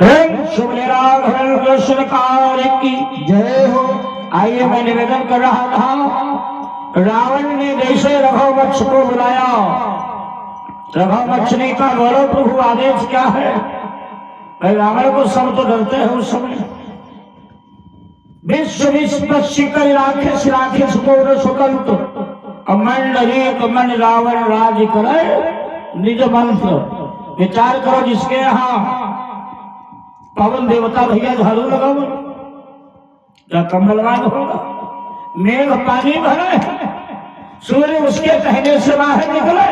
राघव कृष्ण कार्य की जय हो। आइए मैं निवेदन कर रहा था, रावण ने जैसे रघुवंश को बुलाया, रघुवंश ने कहा बोलो प्रभु आदेश क्या है। रावण को सब तो डरते हैं उस समय। विश्व विश्व शिकर राक्षस राक्षस को सुकंत कमंड रे कमंड रावण राज करे निज मंत्र। विचार करो जिसके यहाँ पवन देवता भैया झाड़ू लगाओ या कमलवान होगा, मेघ पानी भरे, सूर्य उसके कहने से बाहर निकले,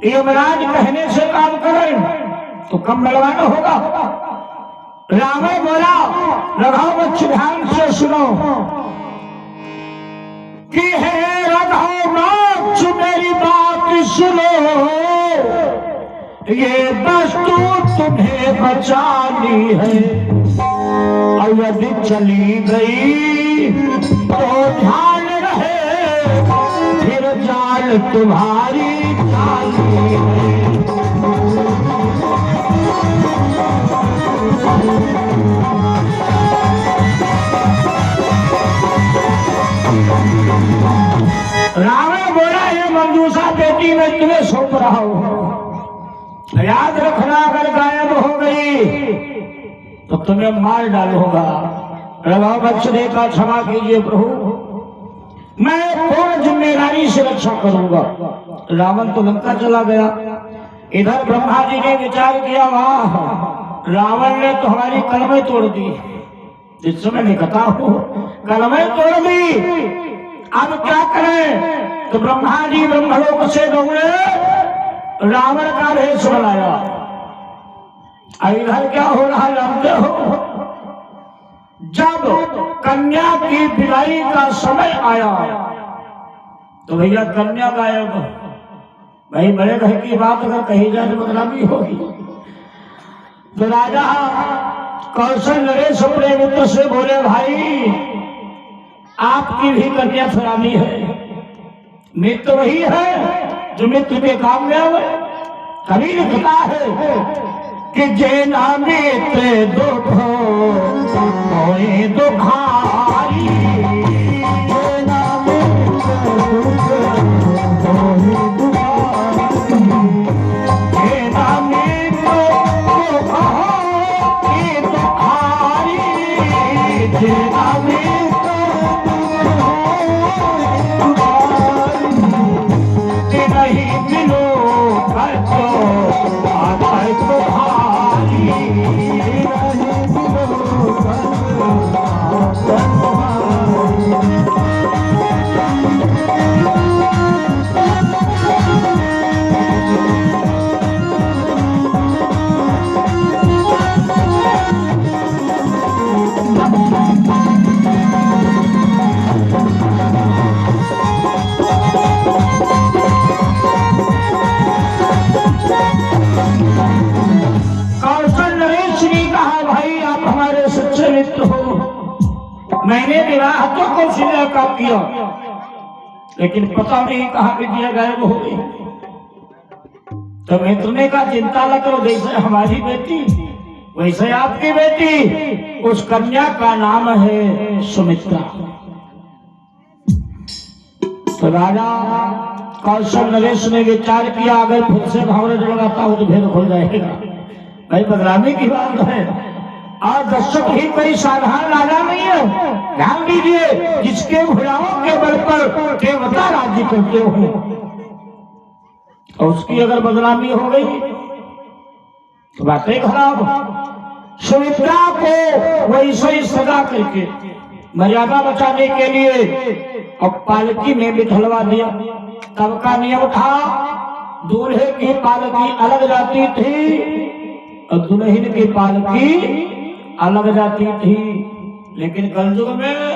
यमराज कहने से काम करे तो कमलवान होगा। रावण बोला रघुवंश ध्यान से सुनो कि हे रघुवंश मेरी बात सुनो, ये वस्तु तुम्हें बचानी है, और यदि चली गई तो ध्यान रहे फिर जाल तुम्हारी चाली है। रावण बोला ये मंजूषा बेटी मैं तुम्हें सौंप रहा हूं, याद रखना अगर गायब हो गई तो तुम्हें मार डालूंगा। रघुवंश ने कहा क्षमा कीजिए प्रभु, मैं पूर्ण जिम्मेदारी से रक्षा करूंगा। रावण तो लंका चला गया। इधर ब्रह्मा जी ने विचार किया, वाह रावण ने तो हमारी कलमें तोड़ दी, जिस समय निकता हो कलमें तोड़ दी, अब क्या करें। तो ब्रह्मा जी ब्रह्मलोक से दौड़े, रावण का भेष बनाया। इधर क्या हो रहा जानते हो, जब कन्या की विदाई का समय आया तो भैया कन्या गायब। भाई बड़े घर की बात अगर कही जाए तो बदनामी होगी। तो राजा कौशल नरेश अपने मित्र से बोले भाई आपकी भी कन्या फरानी है, मित्र वही है जो मित्र के काम में आवे। कभी लिखता है कि जेना मित्र दुखो कोई दुखारी, जेना मित्र दुखो जेना मित्र दुखो की दुखारी, जेना मित्र नहीं मिलो घर तो आधार तो भारी, नहीं मिलो घर तो मैंने विवाह तो कौशल्या का किया, लेकिन पता नहीं कहाँ पे दिया गायब हो गई। तो मित्र ने कहा चिंता न करो, जैसे हमारी बेटी वैसे आपकी बेटी, उस कन्या का नाम है सुमित्रा। तो राजा कौशल नरेश ने विचार किया अगर फिर से भावना लगाता हूं तो भेद खुल जाएगा। भाई बदनामी की बात है, और दर्शक ही कोई साधारण राजा नहीं है। ध्यान दीजिए, जिसके भुजाओं के बल पर देवता राज्य करते हो, और उसकी अगर बदनामी हो गई तो बातें खराब। सुमित्रा को वैसे ही सजा करके मर्यादा बचाने के लिए और पालकी में बिठलवा दिया। तब का नियम था, दूल्हे की पालकी अलग जाती थी और दुल्हन की पालकी अलग जाती थी। लेकिन कलयुग में